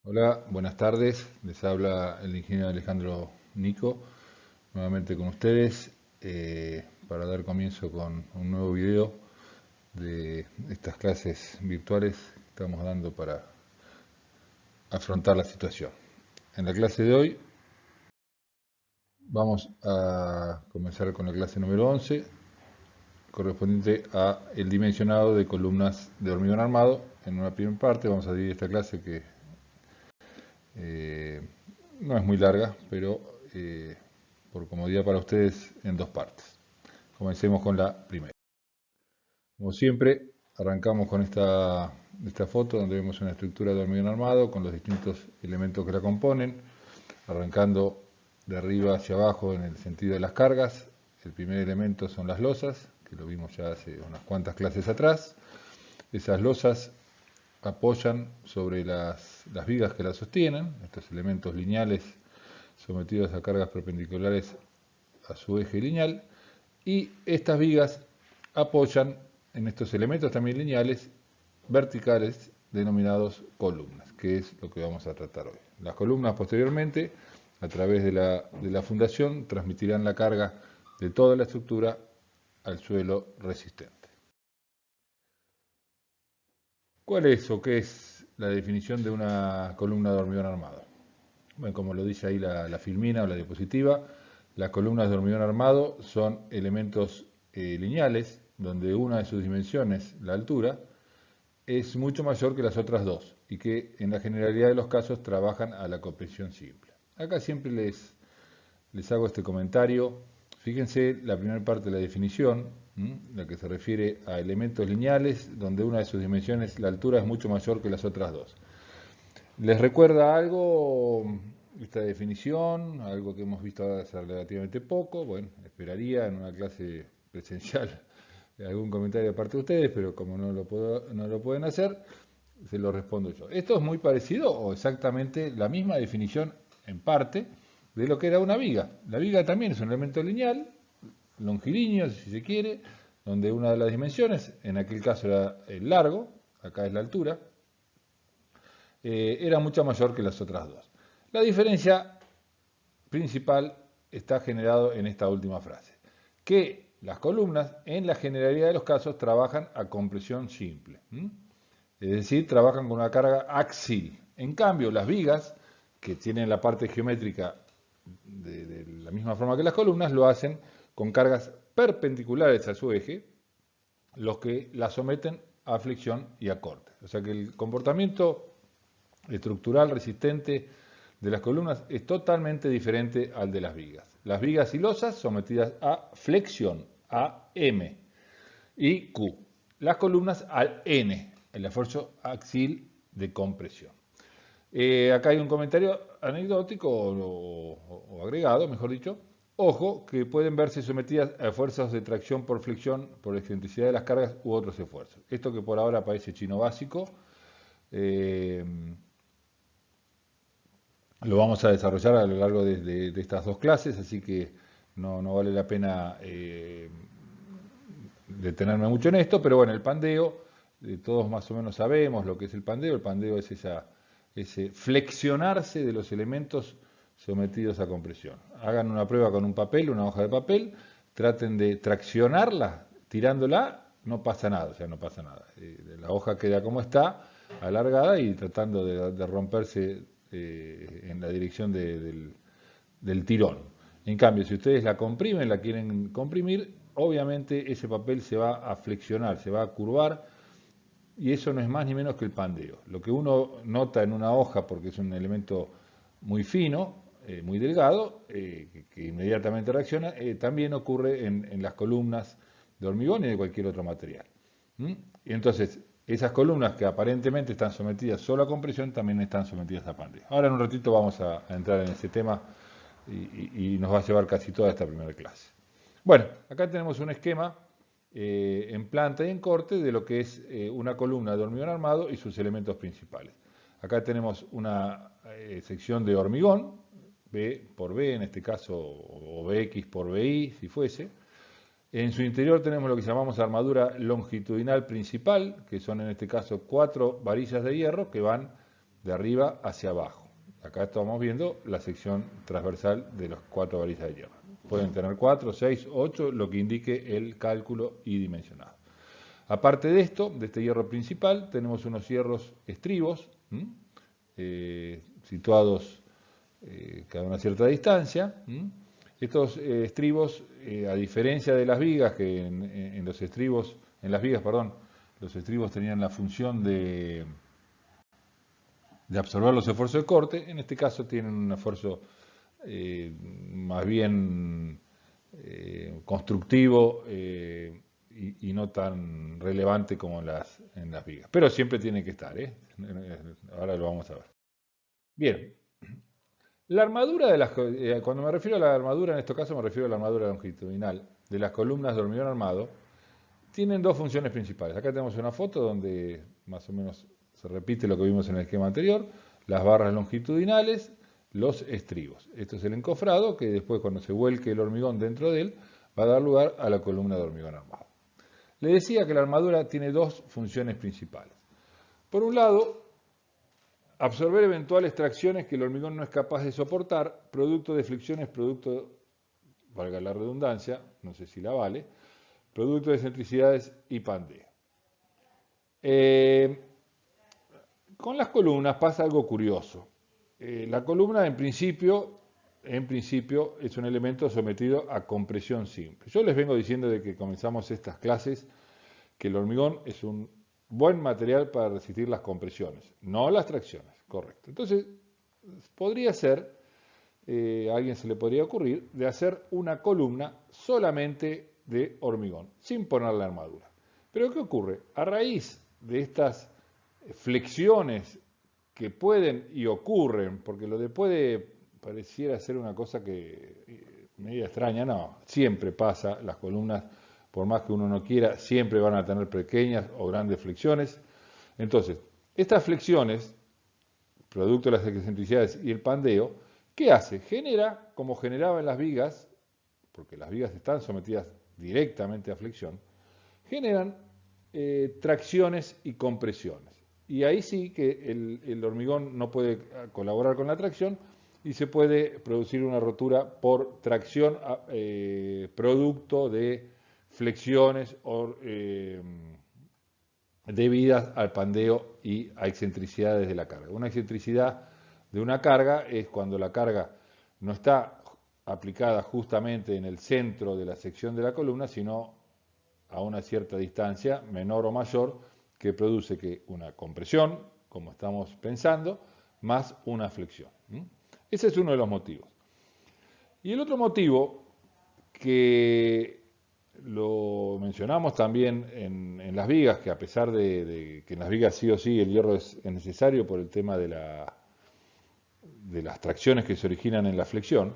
Hola, buenas tardes. Les habla el ingeniero Alejandro Nico, nuevamente con ustedes, para dar comienzo con un nuevo video de estas clases virtuales que estamos dando para afrontar la situación. En la clase de hoy vamos a comenzar con la clase número 11, correspondiente a el dimensionado de columnas de hormigón armado. En una primera parte vamos a dividir esta clase que Eh, no es muy larga, pero por comodidad para ustedes en dos partes. Comencemos con la primera. Como siempre, arrancamos con esta foto donde vemos una estructura de hormigón armado con los distintos elementos que la componen, arrancando de arriba hacia abajo en el sentido de las cargas. El primer elemento son las losas, que lo vimos ya hace unas cuantas clases atrás. Esas losas apoyan sobre las vigas que las sostienen, estos elementos lineales sometidos a cargas perpendiculares a su eje lineal, y estas vigas apoyan en estos elementos también lineales verticales denominados columnas, que es lo que vamos a tratar hoy. Las columnas posteriormente, a través de la fundación, transmitirán la carga de toda la estructura al suelo resistente. ¿Cuál es o qué es la definición de una columna de hormigón armado? Bueno, como lo dice ahí la filmina o la diapositiva, las columnas de hormigón armado son elementos lineales donde una de sus dimensiones, la altura, es mucho mayor que las otras dos y que en la generalidad de los casos trabajan a la compresión simple. Acá siempre les hago este comentario. Fíjense la primera parte de la definición, la que se refiere a elementos lineales donde una de sus dimensiones, la altura, es mucho mayor que las otras dos. ¿Les recuerda algo esta definición? Algo que hemos visto hace relativamente poco. Bueno, esperaría en una clase presencial algún comentario de parte de ustedes, pero como no lo pueden hacer, se lo respondo yo. Esto es muy parecido o exactamente la misma definición en parte de lo que era una viga. La viga también es un elemento lineal, longilíneo si se quiere, donde una de las dimensiones, en aquel caso era el largo, acá es la altura, era mucho mayor que las otras dos. La diferencia principal está generado en esta última frase, que las columnas en la generalidad de los casos trabajan a compresión simple, es decir, trabajan con una carga axil. En cambio, las vigas, que tienen la parte geométrica de la misma forma que las columnas, lo hacen con cargas perpendiculares a su eje, los que la someten a flexión y a corte. O sea que el comportamiento estructural resistente de las columnas es totalmente diferente al de las vigas. Las vigas y losas sometidas a flexión, a M, y Q. Las columnas al N, el esfuerzo axil de compresión. Acá hay un comentario anecdótico o agregado, mejor dicho. Ojo, que pueden verse sometidas a esfuerzos de tracción por flexión, por excentricidad de las cargas u otros esfuerzos. Esto que por ahora parece chino básico, lo vamos a desarrollar a lo largo de estas dos clases, así que no vale la pena detenerme mucho en esto, pero bueno, el pandeo, todos más o menos sabemos lo que es el pandeo. El pandeo es ese flexionarse de los elementos sometidos a compresión. Hagan una prueba con un papel, una hoja de papel, traten de traccionarla, tirándola, no pasa nada, o sea, no pasa nada. La hoja queda como está, alargada y tratando de romperse en la dirección del tirón. En cambio, si ustedes la comprimen, la quieren comprimir, obviamente ese papel se va a flexionar, se va a curvar, y eso no es más ni menos que el pandeo. Lo que uno nota en una hoja, porque es un elemento muy fino, muy delgado, que inmediatamente reacciona, también ocurre en las columnas de hormigón y de cualquier otro material. Y entonces, esas columnas que aparentemente están sometidas solo a compresión, también están sometidas a pandeo. Ahora en un ratito vamos a entrar en ese tema y nos va a llevar casi toda esta primera clase. Bueno, acá tenemos un esquema en planta y en corte de lo que es una columna de hormigón armado y sus elementos principales. Acá tenemos una sección de hormigón, B por B en este caso, o BX por BI si fuese. En su interior tenemos lo que llamamos armadura longitudinal principal, que son en este caso 4 varillas de hierro que van de arriba hacia abajo. Acá estamos viendo la sección transversal de las 4 balizas de hierro. Pueden tener 4, 6, 8, lo que indique el cálculo y dimensionado. Aparte de esto, de este hierro principal, tenemos unos hierros estribos, situados cada una cierta distancia. Estos estribos, a diferencia de las vigas, que en los estribos, en las vigas, perdón, los estribos tenían la función de absorber los esfuerzos de corte, en este caso tienen un esfuerzo más bien constructivo y no tan relevante como en las vigas. Pero siempre tiene que estar, ahora lo vamos a ver. Bien, la armadura de las, cuando me refiero a la armadura, en este caso me refiero a la armadura longitudinal de las columnas de hormigón armado, tienen dos funciones principales. Acá tenemos una foto donde más o menos se repite lo que vimos en el esquema anterior, las barras longitudinales, los estribos. Esto es el encofrado que después cuando se vuelque el hormigón dentro de él va a dar lugar a la columna de hormigón armado. Le decía que la armadura tiene dos funciones principales. Por un lado, absorber eventuales tracciones que el hormigón no es capaz de soportar, producto de fricciones, valga la redundancia, no sé si la vale, producto de excentricidades y pandeo. Con las columnas pasa algo curioso. La columna en principio es un elemento sometido a compresión simple. Yo les vengo diciendo de que comenzamos estas clases que el hormigón es un buen material para resistir las compresiones, no las tracciones, correcto. Entonces, podría ser, a alguien se le podría ocurrir, de hacer una columna solamente de hormigón, sin poner la armadura. Pero ¿qué ocurre? A raíz de estas flexiones que pueden y ocurren, porque lo de puede pareciera ser una cosa que media extraña, no, siempre pasa, las columnas, por más que uno no quiera, siempre van a tener pequeñas o grandes flexiones. Entonces, estas flexiones, producto de las excentricidades y el pandeo, ¿qué hace? Genera, como generaba en las vigas, porque las vigas están sometidas directamente a flexión, generan tracciones y compresiones. Y ahí sí que el hormigón no puede colaborar con la tracción y se puede producir una rotura por tracción producto de flexiones debidas al pandeo y a excentricidades de la carga. Una excentricidad de una carga es cuando la carga no está aplicada justamente en el centro de la sección de la columna, sino a una cierta distancia, menor o mayor, que produce que una compresión, como estamos pensando, más una flexión. Ese es uno de los motivos. Y el otro motivo, que lo mencionamos también en las vigas, que a pesar de que en las vigas sí o sí el hierro es necesario por el tema de las tracciones que se originan en la flexión,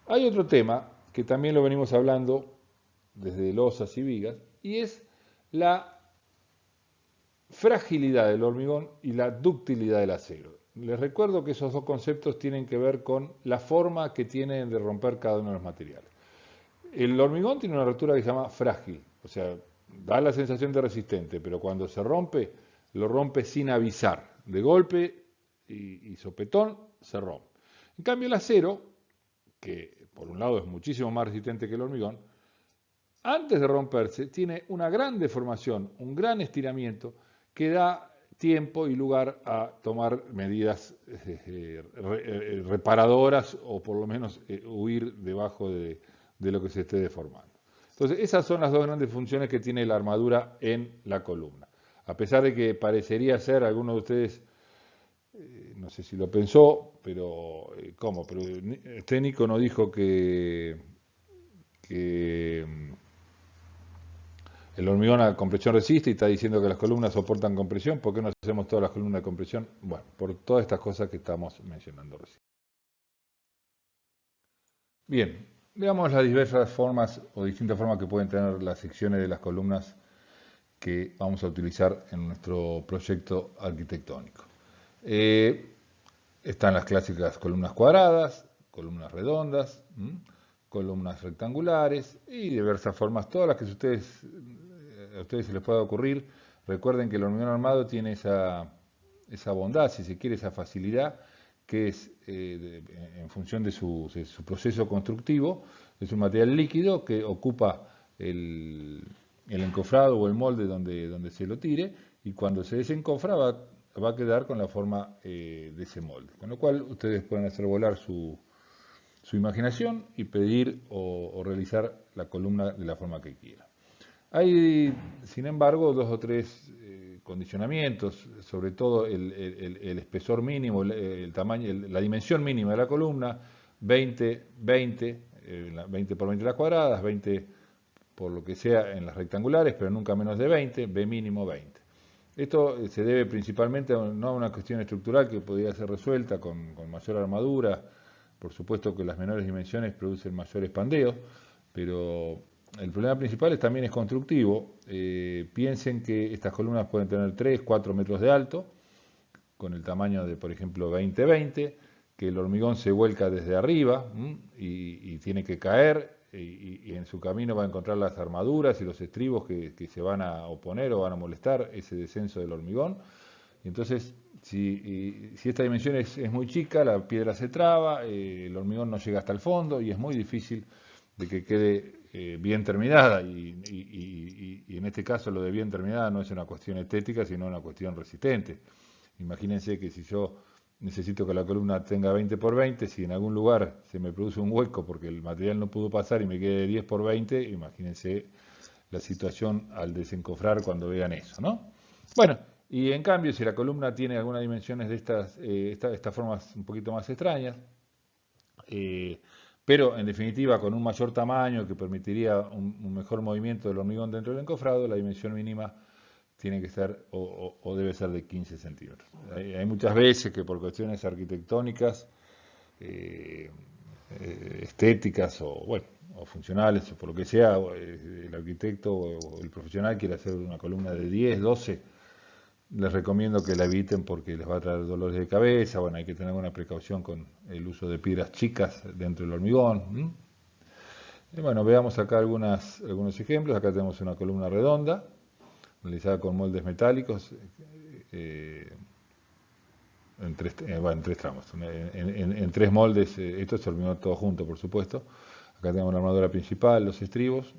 hay otro tema que también lo venimos hablando desde losas y vigas, y es la fragilidad del hormigón y la ductilidad del acero. Les recuerdo que esos dos conceptos tienen que ver con la forma que tienen de romper cada uno de los materiales. El hormigón tiene una rotura que se llama frágil, o sea, da la sensación de resistente, pero cuando se rompe, lo rompe sin avisar. De golpe y sopetón, se rompe. En cambio, el acero, que por un lado es muchísimo más resistente que el hormigón, antes de romperse, tiene una gran deformación, un gran estiramiento que da tiempo y lugar a tomar medidas reparadoras o por lo menos huir debajo de lo que se esté deformando. Entonces, esas son las dos grandes funciones que tiene la armadura en la columna. A pesar de que parecería ser, alguno de ustedes, no sé si lo pensó, pero ¿cómo? Pero este Nico no dijo que el hormigón a compresión resiste y está diciendo que las columnas soportan compresión. ¿Por qué no hacemos todas las columnas de compresión? Bueno, por todas estas cosas que estamos mencionando recién. Bien, veamos las diversas formas o distintas formas que pueden tener las secciones de las columnas que vamos a utilizar en nuestro proyecto arquitectónico. Están las clásicas columnas cuadradas, columnas redondas, columnas rectangulares y diversas formas, todas las que a ustedes se les pueda ocurrir. Recuerden que el hormigón armado tiene esa esa bondad, si se quiere, esa facilidad, que es en función de su proceso constructivo, es un material líquido que ocupa el encofrado o el molde donde se lo tire, y cuando se desencofra va a quedar con la forma de ese molde. Con lo cual ustedes pueden hacer volar su imaginación y pedir o realizar la columna de la forma que quieran. Hay, sin embargo, dos o tres condicionamientos, sobre todo el espesor mínimo, el tamaño, la dimensión mínima de la columna, 20 por 20 las cuadradas, 20 por lo que sea en las rectangulares, pero nunca menos de 20, B mínimo 20. Esto se debe principalmente no a una cuestión estructural que podría ser resuelta con mayor armadura. Por supuesto que las menores dimensiones producen mayores pandeos, pero el problema principal también es constructivo. Piensen que estas columnas pueden tener 3, 4 metros de alto, con el tamaño de, por ejemplo, 20-20, que el hormigón se vuelca desde arriba y tiene que caer, y en su camino va a encontrar las armaduras y los estribos que se van a oponer o van a molestar ese descenso del hormigón. Entonces, si esta dimensión es muy chica, la piedra se traba, el hormigón no llega hasta el fondo y es muy difícil de que quede bien terminada. Y en este caso lo de bien terminada no es una cuestión estética, sino una cuestión resistente. Imagínense que si yo necesito que la columna tenga 20 por 20, si en algún lugar se me produce un hueco porque el material no pudo pasar y me quede 10 por 20, imagínense la situación al desencofrar cuando vean eso, ¿no? Bueno, y en cambio, si la columna tiene algunas dimensiones de estas formas un poquito más extrañas, pero en definitiva con un mayor tamaño que permitiría un mejor movimiento del hormigón dentro del encofrado, la dimensión mínima tiene que ser o debe ser de 15 centímetros. Hay muchas veces que por cuestiones arquitectónicas, estéticas o funcionales, o por lo que sea, el arquitecto o el profesional quiere hacer una columna de 10, 12, les recomiendo que la eviten porque les va a traer dolores de cabeza. Bueno, hay que tener una precaución con el uso de piedras chicas dentro del hormigón. Y bueno, veamos acá algunos ejemplos. Acá tenemos una columna redonda, realizada con moldes metálicos, en tres tramos, en tres moldes. Esto se hormigó todo junto, por supuesto. Acá tenemos la armadura principal, los estribos.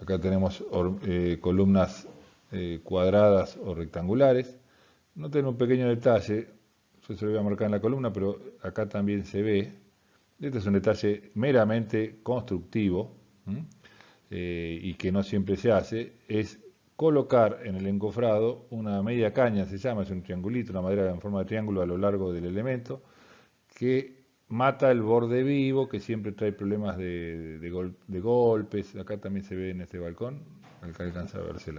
Acá tenemos columnas cuadradas o rectangulares. Noten un pequeño detalle, yo se lo voy a marcar en la columna, pero acá también se ve. Este es un detalle meramente constructivo y que no siempre se hace, es colocar en el encofrado una media caña, se llama, es un triangulito, una madera en forma de triángulo a lo largo del elemento, que mata el borde vivo, que siempre trae problemas de golpes. Acá también se ve en este balcón, acá alcanza a verse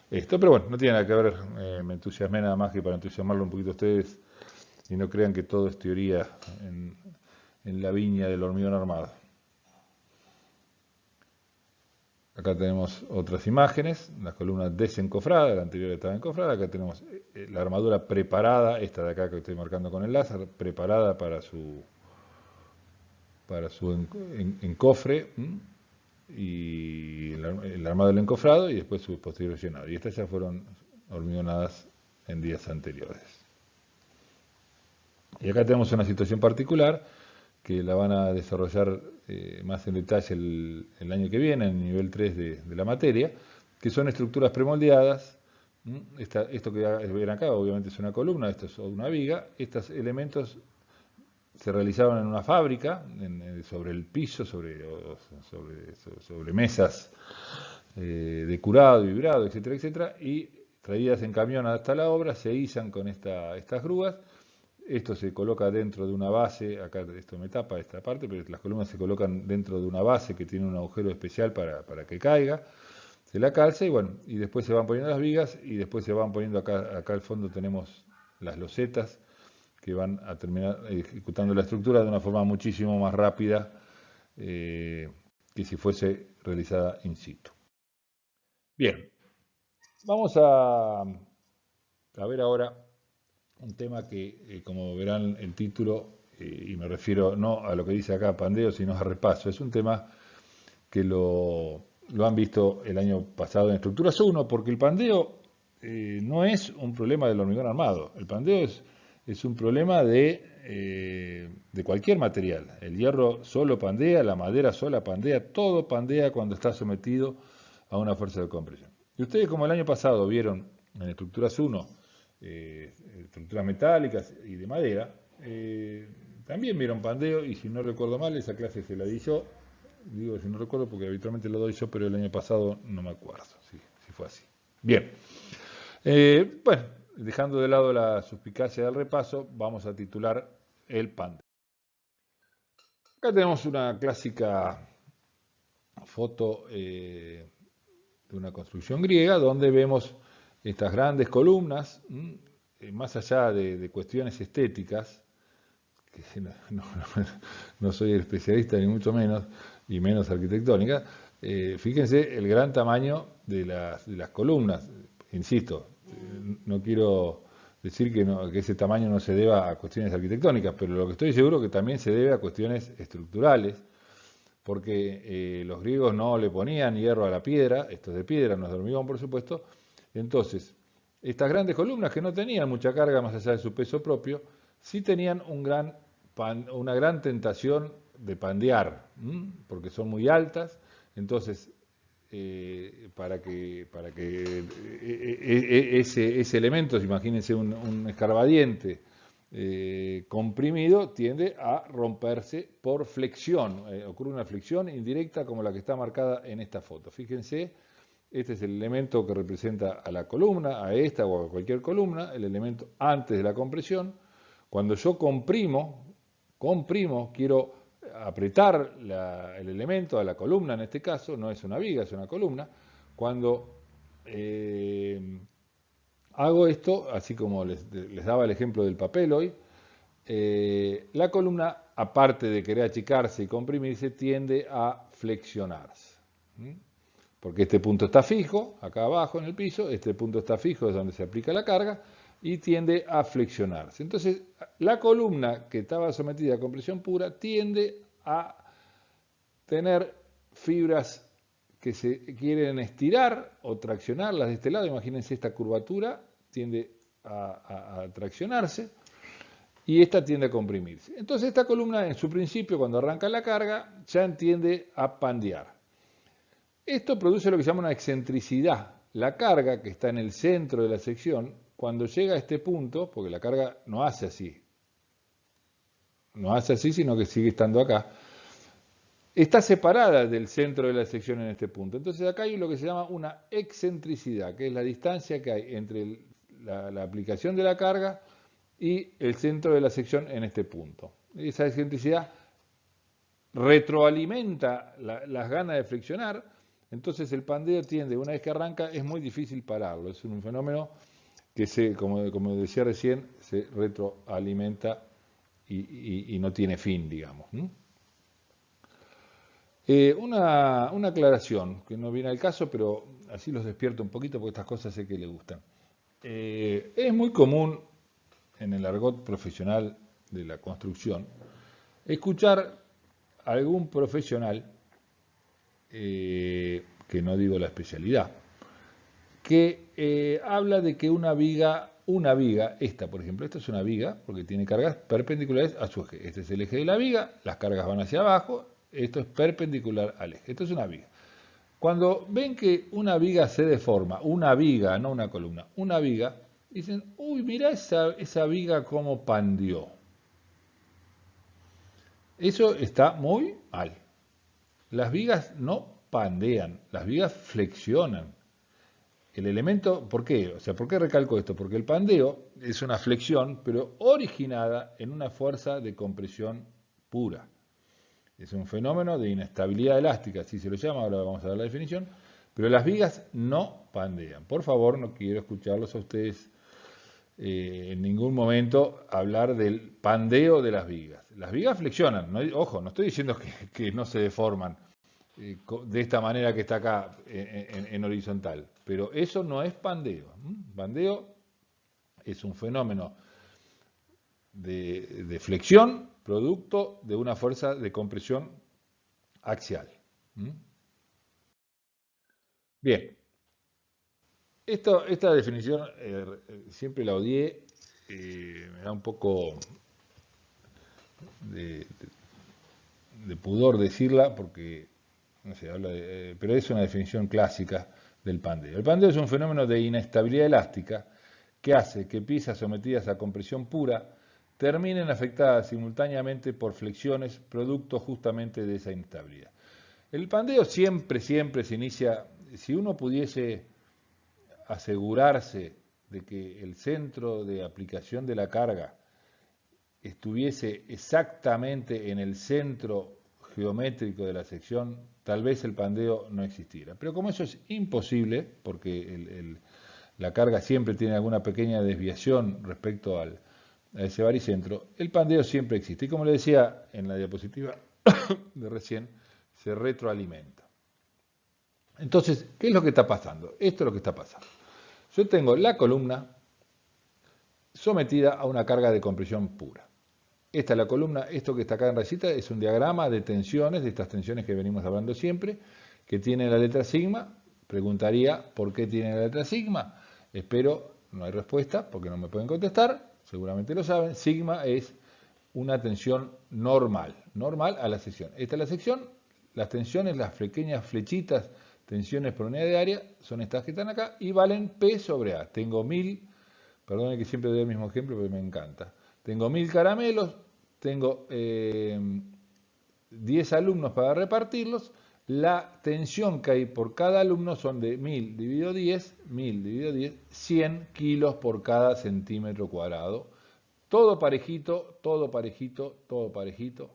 esto, pero bueno, no tiene nada que ver, me entusiasmé nada más que para entusiasmarlo un poquito a ustedes y no crean que todo es teoría en la viña del hormigón armado. Acá tenemos otras imágenes, las columnas desencofradas, la anterior estaba encofrada, acá tenemos la armadura preparada, esta de acá que estoy marcando con el láser, preparada para su encofre, y el armado del encofrado y después su posterior llenado. Y estas ya fueron hormigonadas en días anteriores. Y acá tenemos una situación particular que la van a desarrollar más en detalle el año que viene, en el nivel 3 de la materia, que son estructuras premoldeadas. Esto que ven acá obviamente es una columna, esto es una viga. Estos elementos se realizaban en una fábrica, sobre el piso, sobre mesas de curado y vibrado, etcétera, etcétera, y traídas en camión hasta la obra, se izan con estas grúas. Esto se coloca dentro de una base, acá esto me tapa esta parte, pero las columnas se colocan dentro de una base que tiene un agujero especial para que caiga, se la calza y bueno, y después se van poniendo las vigas y después se van poniendo acá al fondo tenemos las losetas que van a terminar ejecutando la estructura de una forma muchísimo más rápida que si fuese realizada in situ. Bien, vamos a ver ahora un tema que, como verán el título, y me refiero no a lo que dice acá pandeo, sino a repaso, es un tema que lo han visto el año pasado en Estructuras 1, porque el pandeo no es un problema del hormigón armado. El pandeo es un problema de cualquier material. El hierro solo pandea, la madera sola pandea, todo pandea cuando está sometido a una fuerza de compresión. Y ustedes, como el año pasado vieron en Estructuras 1, estructuras metálicas y de madera, también vieron pandeo, y si no recuerdo mal, esa clase se la di yo. Digo si no recuerdo porque habitualmente lo doy yo, pero el año pasado no me acuerdo si fue así. Bien. Bueno, dejando de lado la suspicacia del repaso, vamos a titular el pandeo. Acá tenemos una clásica foto de una construcción griega donde vemos estas grandes columnas, más allá de cuestiones estéticas, que no soy el especialista ni mucho menos, y menos arquitectónica. Fíjense el gran tamaño de las columnas. Insisto, no quiero decir que ese tamaño no se deba a cuestiones arquitectónicas, pero lo que estoy seguro que también se debe a cuestiones estructurales, porque los griegos no le ponían hierro a la piedra, esto es de piedra, no es de hormigón por supuesto. Entonces, estas grandes columnas que no tenían mucha carga más allá de su peso propio, sí tenían una gran tentación de pandear, porque son muy altas. Entonces, para que ese elemento, imagínense un escarbadiente comprimido, tiende a romperse por flexión. Ocurre una flexión indirecta como la que está marcada en esta foto. Fíjense, este es el elemento que representa a la columna, a esta o a cualquier columna, el elemento antes de la compresión. Cuando yo comprimo, quiero apretar el elemento a la columna, en este caso, no es una viga, es una columna. Cuando hago esto, así como les daba el ejemplo del papel hoy, la columna, aparte de querer achicarse y comprimirse, tiende a flexionarse. Porque este punto está fijo, acá abajo en el piso, este punto está fijo, es donde se aplica la carga, y tiende a flexionarse. Entonces, la columna que estaba sometida a compresión pura tiende a tener fibras que se quieren estirar o traccionarlas de este lado. Imagínense esta curvatura, tiende a traccionarse, y esta tiende a comprimirse. Entonces esta columna en su principio, cuando arranca la carga, ya tiende a pandear. Esto produce lo que se llama una excentricidad. La carga que está en el centro de la sección, cuando llega a este punto, porque la carga no hace así, sino que sigue estando acá, está separada del centro de la sección en este punto. Entonces acá hay lo que se llama una excentricidad, que es la distancia que hay entre la aplicación de la carga y el centro de la sección en este punto. Esa excentricidad retroalimenta las ganas de flexionar. Entonces el pandeo tiende, una vez que arranca, es muy difícil pararlo. Es un fenómeno que como decía recién, se retroalimenta y no tiene fin, digamos. Una aclaración, que no viene al caso, pero así los despierto un poquito porque estas cosas sé que les gustan. Es muy común en el argot profesional de la construcción escuchar a algún profesional, que no digo la especialidad, que habla de que una viga, esta por ejemplo, esta es una viga porque tiene cargas perpendiculares a su eje. Este es el eje de la viga, las cargas van hacia abajo, esto es perpendicular al eje. Esto es una viga. Cuando ven que una viga se deforma, una viga, no una columna, una viga, dicen, uy, mirá esa viga cómo pandeó. Eso está muy mal. Las vigas no pandean, las vigas flexionan. El elemento, ¿por qué? O sea, ¿por qué recalco esto? Porque el pandeo es una flexión, pero originada en una fuerza de compresión pura. Es un fenómeno de inestabilidad elástica, así se lo llama, ahora vamos a dar la definición, pero las vigas no pandean. Por favor, no quiero escucharlos a ustedes en ningún momento hablar del pandeo de las vigas. Las vigas flexionan, ojo, no estoy diciendo que no se deforman de esta manera que está acá en horizontal, pero eso no es pandeo. Pandeo es un fenómeno de flexión producto de una fuerza de compresión axial. Bien. Esta definición siempre la odié, me da un poco de, de pudor decirla porque, no sé, pero es una definición clásica del pandeo. El pandeo es un fenómeno de inestabilidad elástica que hace que piezas sometidas a compresión pura terminen afectadas simultáneamente por flexiones, producto justamente de esa inestabilidad. El pandeo siempre se inicia, si uno pudiese asegurarse de que el centro de aplicación de la carga estuviese exactamente en el centro geométrico de la sección, tal vez el pandeo no existiera. Pero como eso es imposible, porque la carga siempre tiene alguna pequeña desviación respecto a ese baricentro, el pandeo siempre existe. Y como le decía en la diapositiva de recién, se retroalimenta. Entonces, ¿qué es lo que está pasando? Esto es lo que está pasando. Yo tengo la columna sometida a una carga de compresión pura. Esta es la columna, esto que está acá en rayita es un diagrama de tensiones, de estas tensiones que venimos hablando siempre, que tiene la letra sigma. Preguntaría, ¿por qué tiene la letra sigma? Espero, no hay respuesta, porque no me pueden contestar, seguramente lo saben. Sigma es una tensión normal a la sección. Esta es la sección, las tensiones, las pequeñas flechitas, tensiones por unidad de área, son estas que están acá, y valen P sobre A. Tengo 1000, perdone que siempre doy el mismo ejemplo, pero me encanta. Tengo 1000 caramelos, tengo 10 alumnos para repartirlos. La tensión que hay por cada alumno son de 1000 dividido 10, 100 kilos por cada centímetro cuadrado. Todo parejito, todo parejito, todo parejito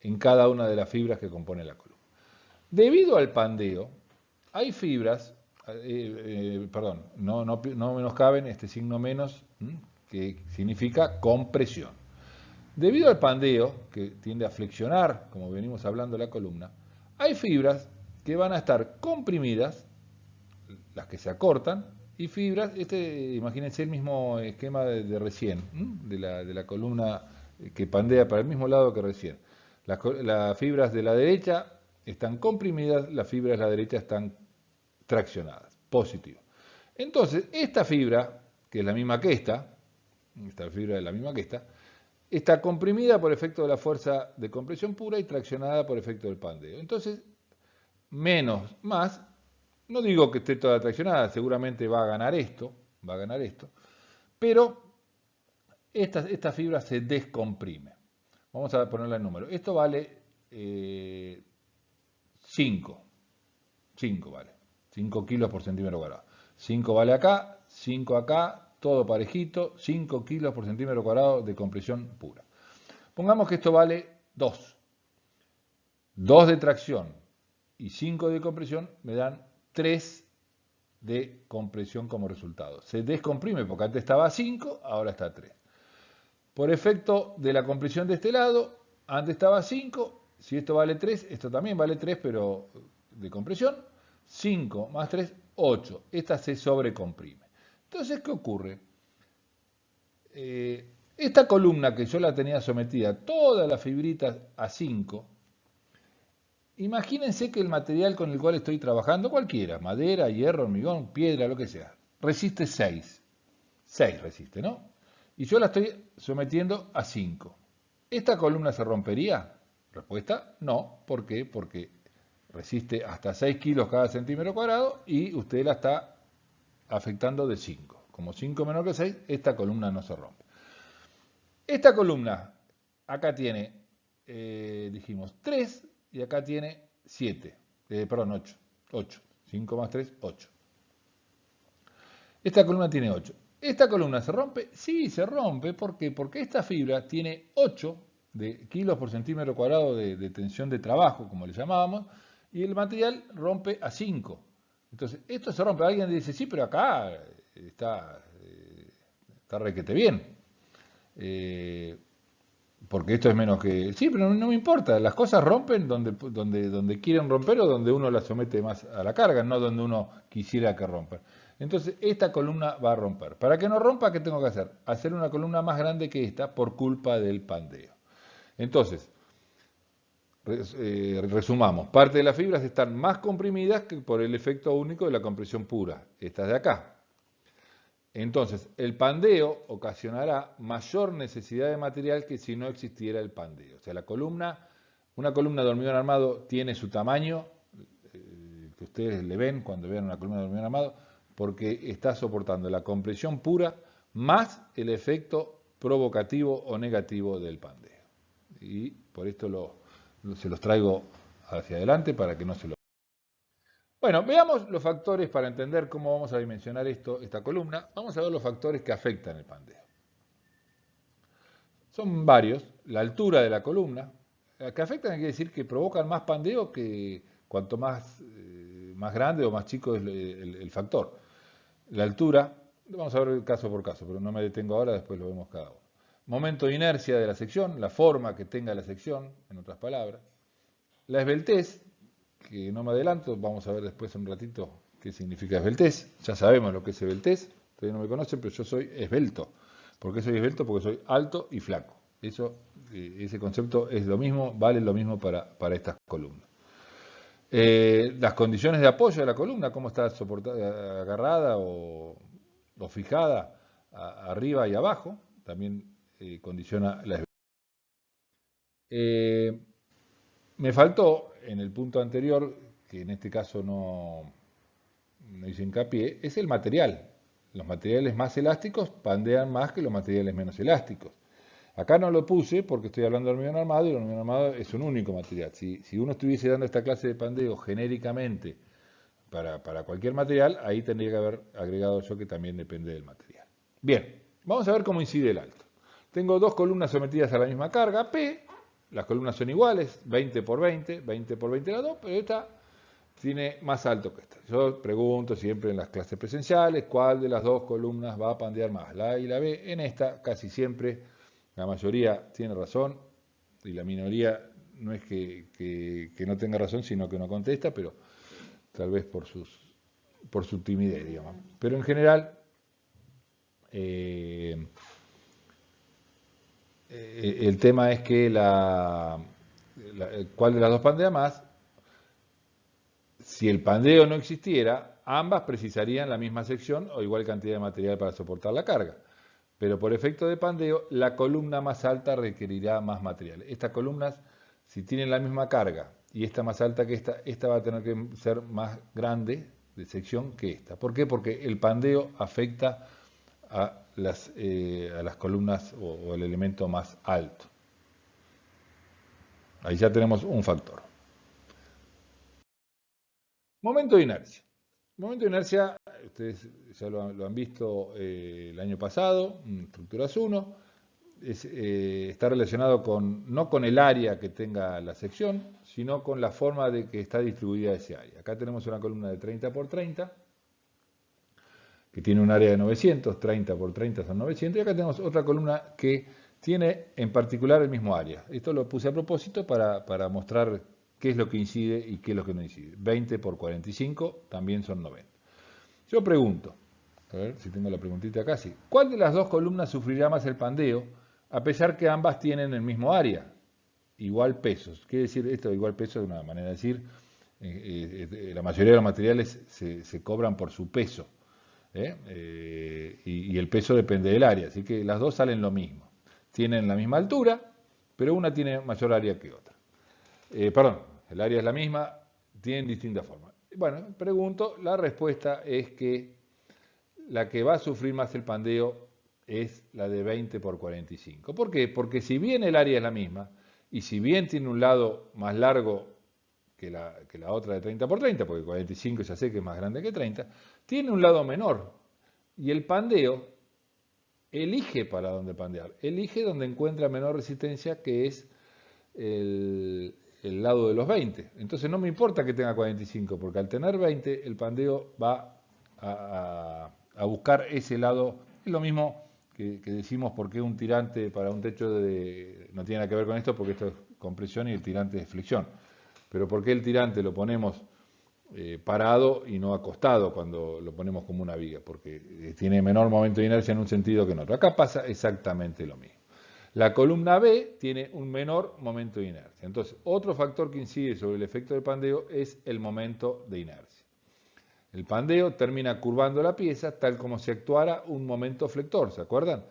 en cada una de las fibras que componen la columna. Debido al pandeo, hay fibras, perdón, no menoscaben este signo menos, que significa compresión. Debido al pandeo, que tiende a flexionar, como venimos hablando de la columna, hay fibras que van a estar comprimidas, las que se acortan, y fibras, imagínense el mismo esquema de recién, de la columna que pandea para el mismo lado que recién. Las fibras de la derecha están comprimidas, las fibras de la derecha están traccionadas, positivo. Entonces, esta fibra, que es la misma que esta fibra es la misma que esta, está comprimida por efecto de la fuerza de compresión pura y traccionada por efecto del pandeo. Entonces, menos, más, no digo que esté toda traccionada, seguramente va a ganar esto, pero esta fibra se descomprime. Vamos a ponerla en número. Esto vale 5 vale, 5 kilos por centímetro cuadrado. 5 vale acá, 5 acá, todo parejito, 5 kilos por centímetro cuadrado de compresión pura. Pongamos que esto vale 2. 2 de tracción y 5 de compresión me dan 3 de compresión como resultado. Se descomprime porque antes estaba a 5, ahora está a 3. Por efecto de la compresión de este lado, antes estaba a 5, si esto vale 3, esto también vale 3, pero de compresión. 5 más 3, 8. Esta se sobrecomprime. Entonces, ¿qué ocurre? Esta columna que yo la tenía sometida, todas las fibritas a 5, imagínense que el material con el cual estoy trabajando, cualquiera, madera, hierro, hormigón, piedra, lo que sea, resiste 6. 6 resiste, ¿no? Y yo la estoy sometiendo a 5. ¿Esta columna se rompería? Respuesta, no. ¿Por qué? Porque resiste hasta 6 kilos cada centímetro cuadrado y usted la está afectando de 5. Como 5 menor que 6, esta columna no se rompe. Esta columna, acá tiene, dijimos, 3 y acá tiene 7. Perdón, 8. 8. 5 más 3, 8. Esta columna tiene 8. ¿Esta columna se rompe? Sí, se rompe. ¿Por qué? Porque esta fibra tiene 8 de kilos por centímetro cuadrado de tensión de trabajo, como le llamábamos, y el material rompe a 5. Entonces, esto se rompe. Alguien dice, sí, pero acá está requete bien. Porque esto es menos que... Sí, pero no me importa. Las cosas rompen donde quieren romper o donde uno las somete más a la carga, no donde uno quisiera que rompan. Entonces, esta columna va a romper. Para que no rompa, ¿qué tengo que hacer? Hacer una columna más grande que esta por culpa del pandeo. Entonces, Resumamos, parte de las fibras están más comprimidas que por el efecto único de la compresión pura, estas de acá. Entonces, el pandeo ocasionará mayor necesidad de material que si no existiera el pandeo. O sea, una columna de hormigón armado tiene su tamaño, que ustedes le ven cuando vean una columna de hormigón armado, porque está soportando la compresión pura más el efecto provocativo o negativo del pandeo. Y por esto se los traigo hacia adelante para que no se lo... Bueno, veamos los factores para entender cómo vamos a dimensionar esta columna. Vamos a ver los factores que afectan el pandeo. Son varios. La altura de la columna, que afectan quiere decir que provocan más pandeo que cuanto más grande o más chico es el factor. La altura, vamos a ver caso por caso, pero no me detengo ahora, después lo vemos cada uno. Momento de inercia de la sección, la forma que tenga la sección, en otras palabras. La esbeltez, que no me adelanto, vamos a ver después en un ratito qué significa esbeltez. Ya sabemos lo que es esbeltez, ustedes no me conocen, pero yo soy esbelto. ¿Por qué soy esbelto? Porque soy alto y flaco. Ese concepto es lo mismo, vale lo mismo para estas columnas. Las condiciones de apoyo de la columna, cómo está soportada, agarrada o fijada arriba y abajo, también condiciona la esbeltez. Me faltó en el punto anterior, que en este caso no hice hincapié, es el material. Los materiales más elásticos pandean más que los materiales menos elásticos. Acá no lo puse porque estoy hablando del hormigón armado y el hormigón armado es un único material. Si uno estuviese dando esta clase de pandeo genéricamente para cualquier material, ahí tendría que haber agregado yo que también depende del material. Bien, vamos a ver cómo incide el alto. Tengo dos columnas sometidas a la misma carga, P. Las columnas son iguales, 20 por 20, 20 por 20 las dos, pero esta tiene más alto que esta. Yo pregunto siempre en las clases presenciales cuál de las dos columnas va a pandear más, la A y la B. En esta casi siempre la mayoría tiene razón y la minoría no es que no tenga razón, sino que no contesta, pero tal vez por su timidez, digamos. Pero en general, el tema es que cuál de las dos pandea más. Si el pandeo no existiera, ambas precisarían la misma sección o igual cantidad de material para soportar la carga. Pero por efecto de pandeo, la columna más alta requerirá más material. Estas columnas, si tienen la misma carga y esta más alta que esta va a tener que ser más grande de sección que esta. ¿Por qué? Porque el pandeo afecta a las columnas o el elemento más alto. Ahí ya tenemos un factor. Momento de inercia. Momento de inercia, ustedes ya lo han visto el año pasado, en estructuras 1, está relacionado no con el área que tenga la sección, sino con la forma de que está distribuida ese área. Acá tenemos una columna de 30 por 30, que tiene un área de 900, 30 por 30 son 900, y acá tenemos otra columna que tiene en particular el mismo área. Esto lo puse a propósito para mostrar qué es lo que incide y qué es lo que no incide. 20 por 45 también son 90. Yo pregunto, a ver si tengo la preguntita acá, sí. ¿Cuál de las dos columnas sufrirá más el pandeo a pesar que ambas tienen el mismo área? Igual pesos. Quiere decir esto, igual peso es una manera de decir, la mayoría de los materiales se cobran por su peso. Y el peso depende del área, así que las dos salen lo mismo. Tienen la misma altura, pero una tiene mayor área que otra. Perdón, el área es la misma, tienen distintas formas. Bueno, pregunto, la respuesta es que la que va a sufrir más el pandeo es la de 20 por 45. ¿Por qué? Porque si bien el área es la misma, y si bien tiene un lado más largo que la otra de 30 por 30, porque 45 ya sé que es más grande que 30, tiene un lado menor. Y el pandeo elige para dónde pandear, elige donde encuentra menor resistencia, que es el lado de los 20. Entonces no me importa que tenga 45, porque al tener 20 el pandeo va a buscar ese lado. Es lo mismo que decimos porque un tirante para un techo no tiene nada que ver con esto, porque esto es compresión y el tirante es flexión. Pero ¿por qué el tirante lo ponemos parado y no acostado cuando lo ponemos como una viga? Porque tiene menor momento de inercia en un sentido que en otro. Acá pasa exactamente lo mismo. La columna B tiene un menor momento de inercia. Entonces, otro factor que incide sobre el efecto del pandeo es el momento de inercia. El pandeo termina curvando la pieza tal como si actuara un momento flector, ¿se acuerdan?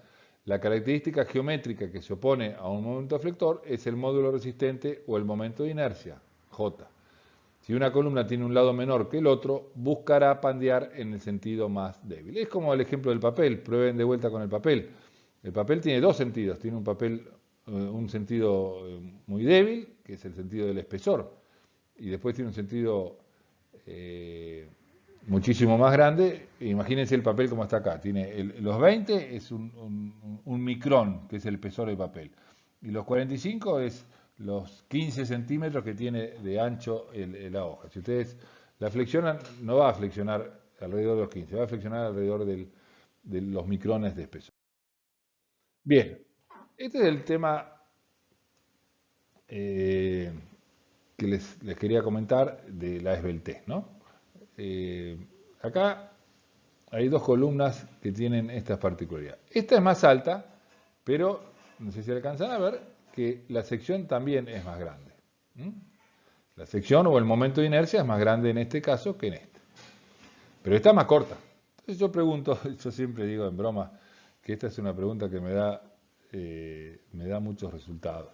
La característica geométrica que se opone a un momento flector es el módulo resistente o el momento de inercia, J. Si una columna tiene un lado menor que el otro, buscará pandear en el sentido más débil. Es como el ejemplo del papel, prueben de vuelta con el papel. El papel tiene dos sentidos, tiene un sentido muy débil, que es el sentido del espesor, y después tiene un sentido muchísimo más grande. Imagínense el papel como está acá, tiene los 20 es un micrón, que es el espesor del papel, y los 45 es los 15 centímetros que tiene de ancho la hoja. Si ustedes la flexionan, no va a flexionar alrededor de los 15, va a flexionar alrededor de los micrones de espesor. Bien, este es el tema que les quería comentar de la esbeltez, ¿no? Acá hay dos columnas que tienen estas particularidades. Esta es más alta, pero no sé si alcanzan a ver que la sección también es más grande. La sección o el momento de inercia es más grande en este caso que en este. Pero esta es más corta. Entonces yo pregunto, yo siempre digo en broma, que esta es una pregunta que me da muchos resultados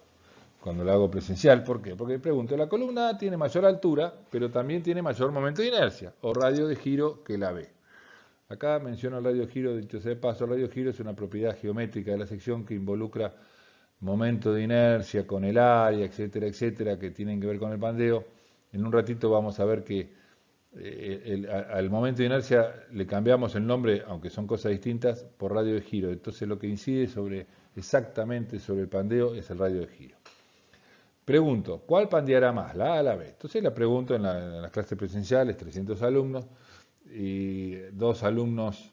cuando la hago presencial. ¿Por qué? Porque pregunto, la columna A tiene mayor altura, pero también tiene mayor momento de inercia, o radio de giro que la B. Acá menciono el radio de giro, dicho sea de paso, el radio de giro es una propiedad geométrica de la sección que involucra momento de inercia con el área, etcétera, etcétera, que tienen que ver con el pandeo. En un ratito vamos a ver que al momento de inercia le cambiamos el nombre, aunque son cosas distintas, por radio de giro. Entonces lo que incide exactamente sobre el pandeo es el radio de giro. Pregunto, ¿cuál pandeará más, la A o la B? Entonces la pregunto en las clases presenciales, 300 alumnos, y 2 alumnos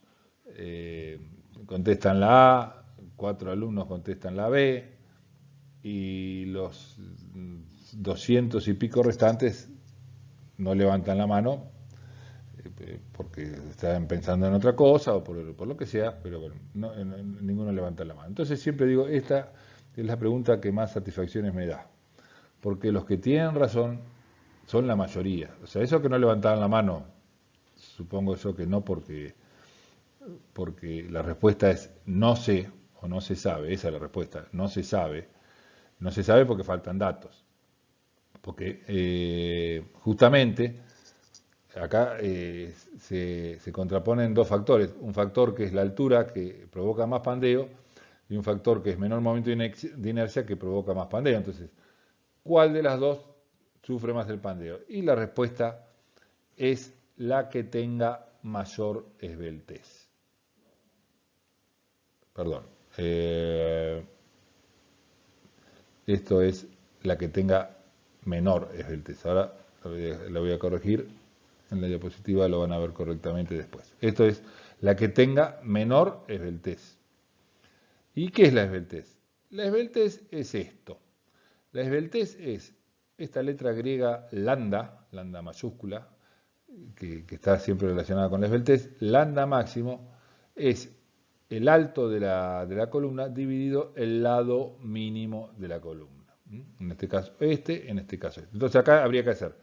contestan la A, 4 alumnos contestan la B, y los 200 y pico restantes no levantan la mano porque estaban pensando en otra cosa o por lo que sea, pero bueno, ninguno levanta la mano. Entonces siempre digo, esta es la pregunta que más satisfacciones me da, porque los que tienen razón son la mayoría. O sea, eso que no levantaban la mano, supongo yo que no porque la respuesta es no sé o no se sabe, esa es la respuesta, no se sabe porque faltan datos. Porque justamente acá se contraponen dos factores, un factor que es la altura que provoca más pandeo y un factor que es menor momento de inercia que provoca más pandeo. Entonces, ¿cuál de las dos sufre más el pandeo? Y la respuesta es la que tenga mayor esbeltez. Perdón. Esto es la que tenga menor esbeltez. Ahora lo voy a corregir. En la diapositiva lo van a ver correctamente después. Esto es la que tenga menor esbeltez. ¿Y qué es la esbeltez? La esbeltez es esto. La esbeltez es esta letra griega lambda mayúscula, que está siempre relacionada con la esbeltez. Lambda máximo es el alto de la columna dividido el lado mínimo de la columna. En este caso en este caso este. Entonces acá habría que hacer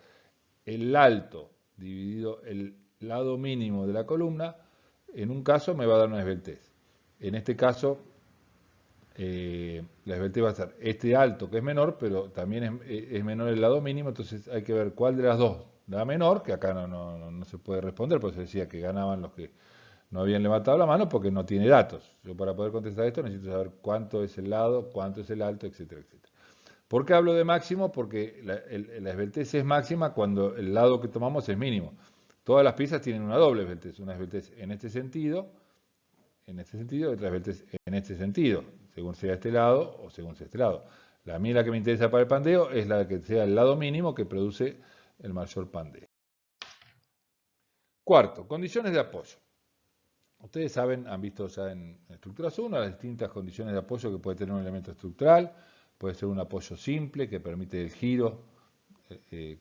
el alto dividido el lado mínimo de la columna. En un caso me va a dar una esbeltez. En este caso la esbeltez va a ser este alto, que es menor, pero también es menor el lado mínimo. Entonces hay que ver cuál de las dos da menor, que acá no se puede responder, porque se decía que ganaban los que no habían levantado la mano porque no tiene datos. Yo para poder contestar esto necesito saber cuánto es el lado, cuánto es el alto, etcétera, etcétera. ¿Por qué hablo de máximo? Porque la esbeltez es máxima cuando el lado que tomamos es mínimo. Todas las piezas tienen una doble esbeltez, una esbeltez en este sentido, y otra esbeltez en este sentido, según sea este lado o según sea este lado. A mí la que me interesa para el pandeo es la que sea el lado mínimo que produce el mayor pandeo. Cuarto, condiciones de apoyo. Ustedes saben, han visto ya en estructuras 1 las distintas condiciones de apoyo que puede tener un elemento estructural. Puede ser un apoyo simple que permite el giro,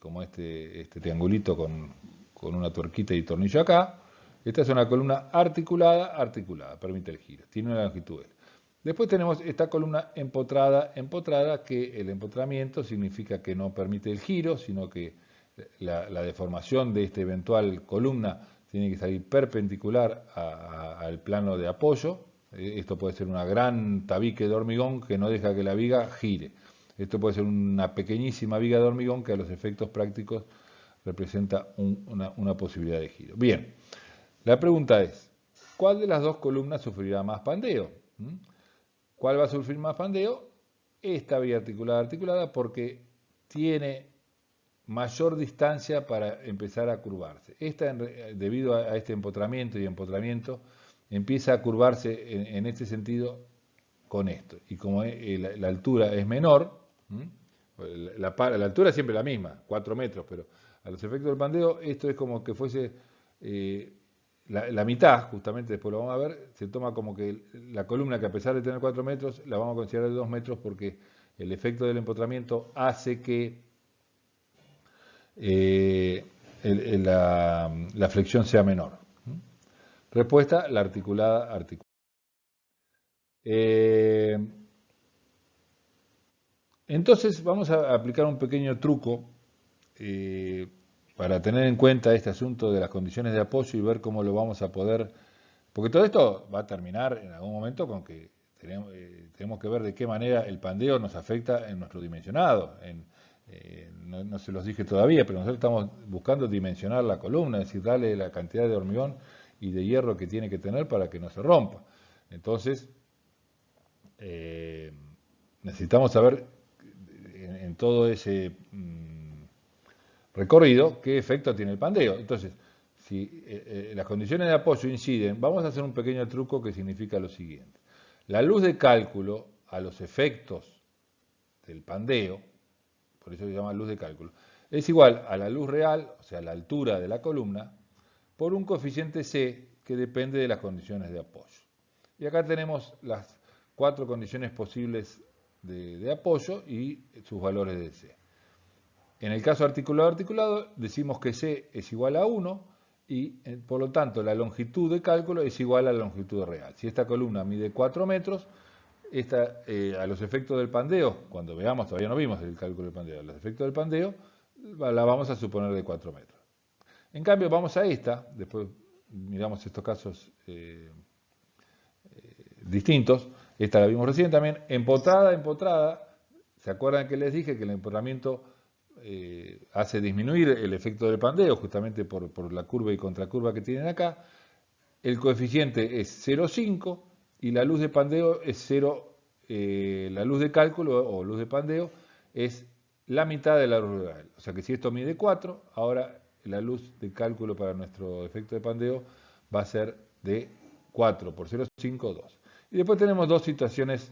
como este triangulito con una tuerquita y tornillo acá. Esta es una columna articulada, permite el giro, tiene una longitud L. Después tenemos esta columna empotrada, que el empotramiento significa que no permite el giro, sino que la deformación de esta eventual columna tiene que salir perpendicular al plano de apoyo. Esto puede ser una gran tabique de hormigón que no deja que la viga gire. Esto puede ser una pequeñísima viga de hormigón que a los efectos prácticos representa una posibilidad de giro. Bien, la pregunta es, ¿cuál de las dos columnas sufrirá más pandeo? ¿Cuál va a sufrir más pandeo? Esta vía articulada porque tiene mayor distancia para empezar a curvarse. Esta, debido a este empotramiento y empotramiento, empieza a curvarse en este sentido con esto. Y como la altura es menor, la altura es siempre la misma, 4 metros, pero a los efectos del pandeo, esto es como que fuese la mitad, justamente después lo vamos a ver, se toma como que la columna, que a pesar de tener 4 metros, la vamos a considerar de 2 metros porque el efecto del empotramiento hace que la flexión sea menor. Respuesta, la articulada. Entonces vamos a aplicar un pequeño truco para tener en cuenta este asunto de las condiciones de apoyo y ver cómo lo vamos a poder, porque todo esto va a terminar en algún momento con que tenemos que ver de qué manera el pandeo nos afecta en nuestro dimensionado. No se los dije todavía, pero nosotros estamos buscando dimensionar la columna, es decir, darle la cantidad de hormigón y de hierro que tiene que tener para que no se rompa. Entonces, necesitamos saber en todo ese recorrido qué efecto tiene el pandeo. Entonces, si las condiciones de apoyo inciden, vamos a hacer un pequeño truco que significa lo siguiente. La luz de cálculo a los efectos del pandeo, por eso se llama luz de cálculo, es igual a la luz real, o sea, la altura de la columna, por un coeficiente C que depende de las condiciones de apoyo. Y acá tenemos las 4 condiciones posibles de apoyo y sus valores de C. En el caso articulado, decimos que C es igual a 1 y por lo tanto la longitud de cálculo es igual a la longitud real. Si esta columna mide 4 metros, a los efectos del pandeo, cuando veamos, todavía no vimos el cálculo del pandeo, a los efectos del pandeo la vamos a suponer de 4 metros. En cambio, vamos a esta, después miramos estos casos distintos, esta la vimos recién también, empotrada, ¿se acuerdan que les dije que el empotramiento hace disminuir el efecto del pandeo, justamente por la curva y contracurva que tienen acá? El coeficiente es 0,5 y la luz de pandeo es 0, la luz de cálculo o luz de pandeo es la mitad de la luz real. O sea que si esto mide 4, ahora la luz de cálculo para nuestro efecto de pandeo va a ser de 4 por 0,5, 2. Y después tenemos dos situaciones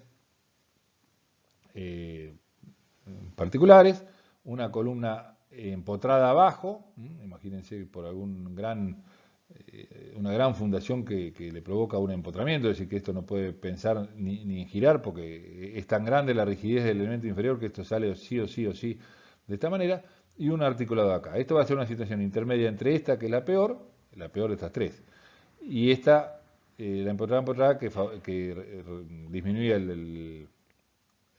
particulares, una columna empotrada abajo, imagínense por una gran fundación que le provoca un empotramiento, es decir, que esto no puede pensar ni en girar porque es tan grande la rigidez del elemento inferior que esto sale sí o sí de esta manera, y un articulado acá. Esto va a ser una situación intermedia entre esta, que es la peor de estas tres, y esta, la empotrada que disminuye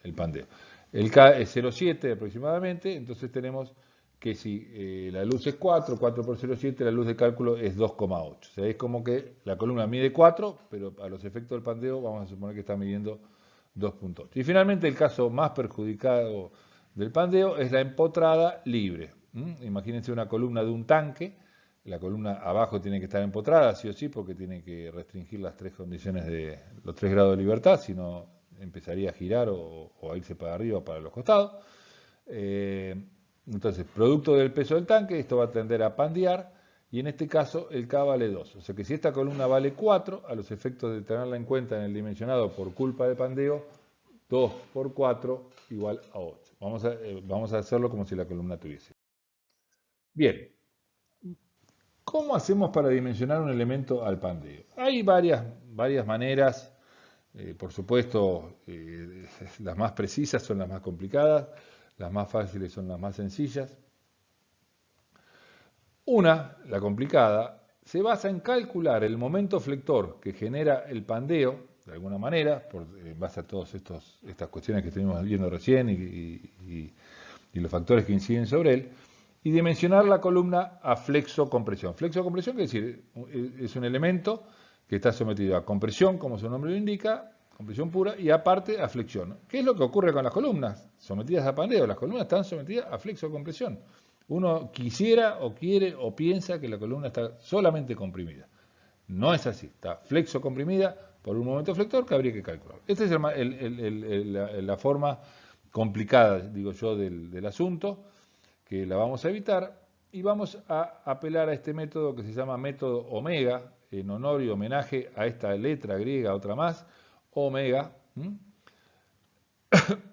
el pandeo. El K es 0,7 aproximadamente, entonces tenemos que si la luz es 4 por 0,7, la luz de cálculo es 2,8. O sea, es como que la columna mide 4, pero a los efectos del pandeo vamos a suponer que está midiendo 2,8. Y finalmente el caso más perjudicado del pandeo es la empotrada libre. Imagínense una columna de un tanque, la columna abajo tiene que estar empotrada, sí o sí, porque tiene que restringir las 3 condiciones de los 3 grados de libertad, si no empezaría a girar o a irse para arriba o para los costados. Entonces, producto del peso del tanque, esto va a tender a pandear, y en este caso el K vale 2. O sea que si esta columna vale 4, a los efectos de tenerla en cuenta en el dimensionado por culpa del pandeo, 2 por 4 igual a 8. Vamos a hacerlo como si la columna tuviese. Bien, ¿cómo hacemos para dimensionar un elemento al pandeo? Hay varias maneras. Por supuesto, las más precisas son las más complicadas, las más fáciles son las más sencillas. La complicada, se basa en calcular el momento flector que genera el pandeo de alguna manera, en base a todas estas cuestiones que estuvimos viendo recién y los factores que inciden sobre él, y dimensionar la columna a flexocompresión. Flexocompresión quiere decir, es un elemento que está sometido a compresión, como su nombre lo indica, compresión pura, y aparte a flexión. ¿Qué es lo que ocurre con las columnas sometidas a pandeo? Las columnas están sometidas a flexocompresión. Uno quisiera o quiere o piensa que la columna está solamente comprimida. No es así, está flexocomprimida por un momento flector que habría que calcular. Esta es la forma complicada, digo yo, del asunto, que la vamos a evitar, y vamos a apelar a este método que se llama método omega, en honor y homenaje a esta letra griega, otra más, omega,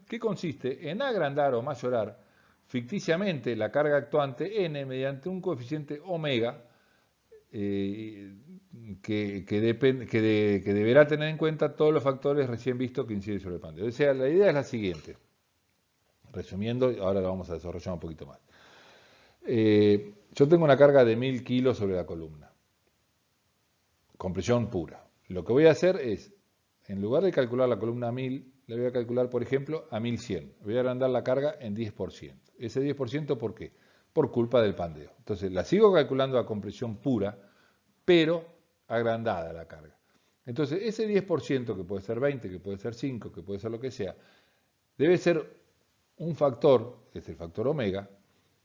que consiste en agrandar o mayorar ficticiamente la carga actuante n mediante un coeficiente omega que deberá tener en cuenta todos los factores recién vistos que inciden sobre el pandeo. O sea, la idea es la siguiente. Resumiendo, ahora lo vamos a desarrollar un poquito más. Yo tengo una carga de 1000 kilos sobre la columna, compresión pura. Lo que voy a hacer es, en lugar de calcular la columna a 1000, la voy a calcular, por ejemplo, a 1100. Voy a agrandar la carga en 10%. Ese 10%, ¿por qué? Por culpa del pandeo. Entonces, la sigo calculando a compresión pura, pero agrandada la carga. Entonces, ese 10%, que puede ser 20, que puede ser 5, que puede ser lo que sea, debe ser un factor, es el factor omega,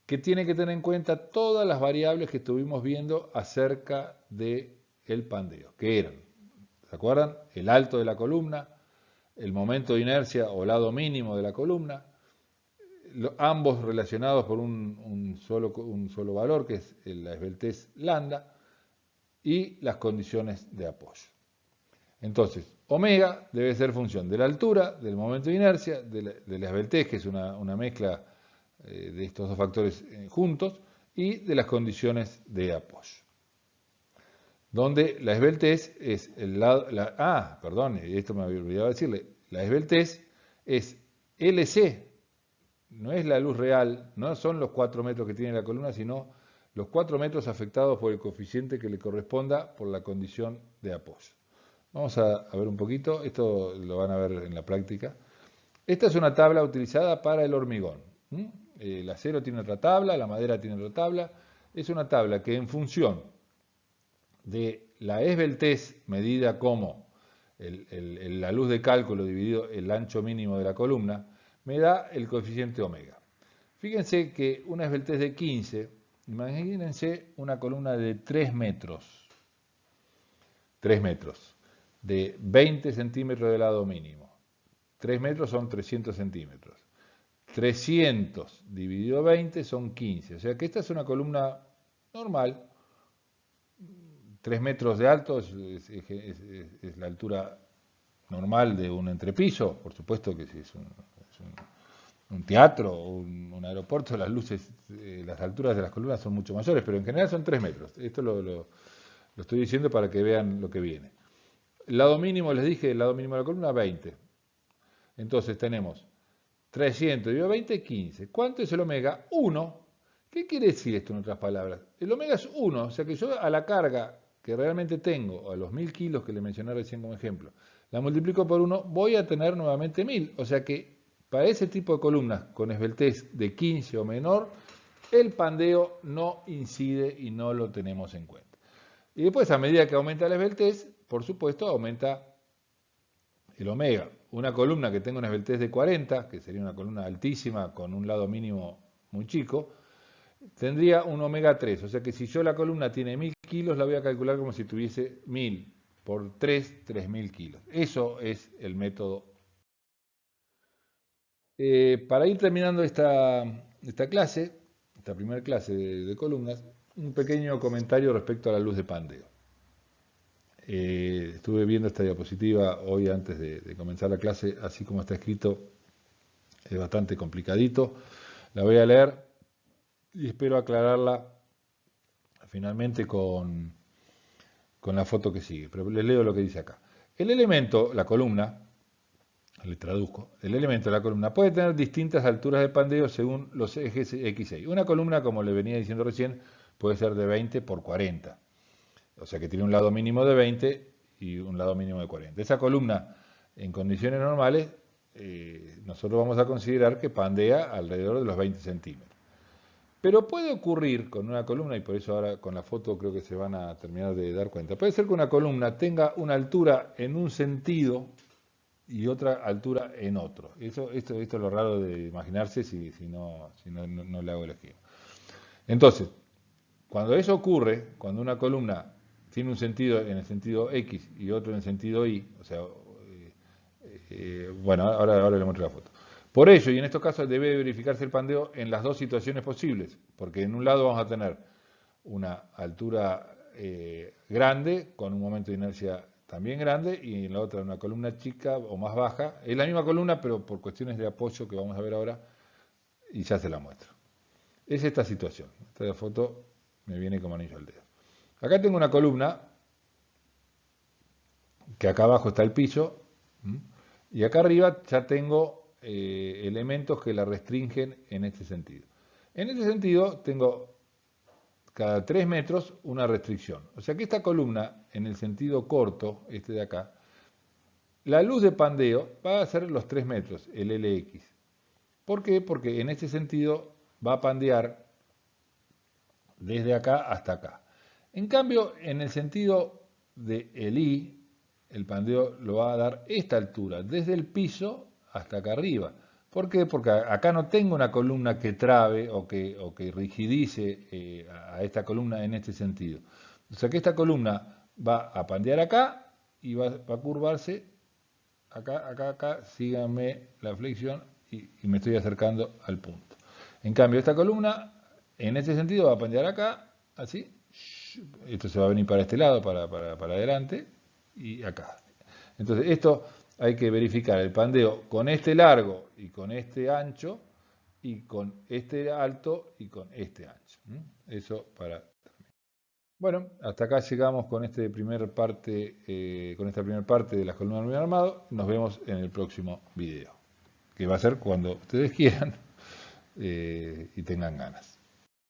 que tiene que tener en cuenta todas las variables que estuvimos viendo acerca del pandeo, que eran, ¿se acuerdan? El alto de la columna, el momento de inercia o lado mínimo de la columna, ambos relacionados por un solo valor, que es la esbeltez lambda, y las condiciones de apoyo. Entonces, omega debe ser función de la altura, del momento de inercia, de la esbeltez, que es una mezcla de estos dos factores juntos, y de las condiciones de apoyo. Donde la esbeltez es el lado... perdón, esto me había olvidado decirle. La esbeltez es LC, no es la luz real, no son los 4 metros que tiene la columna, sino los 4 metros afectados por el coeficiente que le corresponda por la condición de apoyo. Vamos a ver un poquito, esto lo van a ver en la práctica. Esta es una tabla utilizada para el hormigón. El acero tiene otra tabla, la madera tiene otra tabla. Es una tabla que en función de la esbeltez medida como la luz de cálculo dividido el ancho mínimo de la columna, me da el coeficiente omega. Fíjense que una esbeltez de 15, imagínense una columna de 3 metros. 3 metros, de 20 centímetros de lado mínimo. 3 metros son 300 centímetros. 300 dividido 20 son 15. O sea que esta es una columna normal. 3 metros de alto es la altura normal de un entrepiso. Por supuesto que si es un teatro o un aeropuerto, las luces, las alturas de las columnas son mucho mayores, pero en general son 3 metros. Esto lo estoy diciendo para que vean lo que viene. El lado mínimo, les dije, el lado mínimo de la columna, 20. Entonces tenemos 300 dividido 20, 15. ¿Cuánto es el omega? 1. ¿Qué quiere decir esto en otras palabras? El omega es 1, o sea que yo a la carga que realmente tengo, a los 1000 kilos que le mencioné recién como ejemplo, la multiplico por 1, voy a tener nuevamente 1000. O sea que para ese tipo de columnas con esbeltez de 15 o menor, el pandeo no incide y no lo tenemos en cuenta. Y después, a medida que aumenta la esbeltez, por supuesto, aumenta el omega. Una columna que tenga una esbeltez de 40, que sería una columna altísima con un lado mínimo muy chico, tendría un omega 3. O sea que si yo la columna tiene 1000 kilos, la voy a calcular como si tuviese 1000 por 3, 3000 kilos. Eso es el método. Para ir terminando esta clase, esta primera clase de columnas, un pequeño comentario respecto a la luz de pandeo. Estuve viendo esta diapositiva hoy antes de comenzar la clase, así como está escrito, es bastante complicadito. La voy a leer y espero aclararla finalmente con la foto que sigue, pero les leo lo que dice acá. El elemento, la columna, le traduzco, el elemento de la columna puede tener distintas alturas de pandeo según los ejes X y Y. Una columna, como le venía diciendo recién, puede ser de 20 por 40. O sea que tiene un lado mínimo de 20 y un lado mínimo de 40. Esa columna, en condiciones normales, nosotros vamos a considerar que pandea alrededor de los 20 centímetros. Pero puede ocurrir con una columna, y por eso ahora con la foto creo que se van a terminar de dar cuenta, puede ser que una columna tenga una altura en un sentido y otra altura en otro. Esto es lo raro de imaginarse si no le hago el esquema. Entonces, cuando eso ocurre, cuando una columna tiene un sentido en el sentido X y otro en el sentido Y, o sea, bueno, ahora le muestro la foto. Por ello, y en estos casos debe verificarse el pandeo en las dos situaciones posibles, porque en un lado vamos a tener una altura grande con un momento de inercia también grande y en la otra una columna chica o más baja. Es la misma columna, pero por cuestiones de apoyo que vamos a ver ahora, y ya se la muestro. Es esta situación. Esta foto me viene como anillo al dedo. Acá tengo una columna, que acá abajo está el piso, y acá arriba ya tengo elementos que la restringen en este sentido. En este sentido tengo cada 3 metros una restricción. O sea que esta columna, en el sentido corto, este de acá, la luz de pandeo va a ser los 3 metros, el LX. ¿Por qué? Porque en este sentido va a pandear desde acá hasta acá. En cambio, en el sentido del Y, el pandeo lo va a dar esta altura, desde el piso hasta acá arriba. ¿Por qué? Porque acá no tengo una columna que trabe o que rigidice a esta columna en este sentido. O sea que esta columna va a pandear acá y va a curvarse acá, síganme la flexión y me estoy acercando al punto. En cambio, esta columna, en este sentido, va a pandear acá, así, esto se va a venir para este lado, para adelante, y acá. Entonces, esto hay que verificar el pandeo con este largo y con este ancho, y con este alto y con este ancho. Eso para terminar. Bueno, hasta acá llegamos con esta primera parte de las columnas de hormigón armado. Nos vemos en el próximo video, que va a ser cuando ustedes quieran y tengan ganas.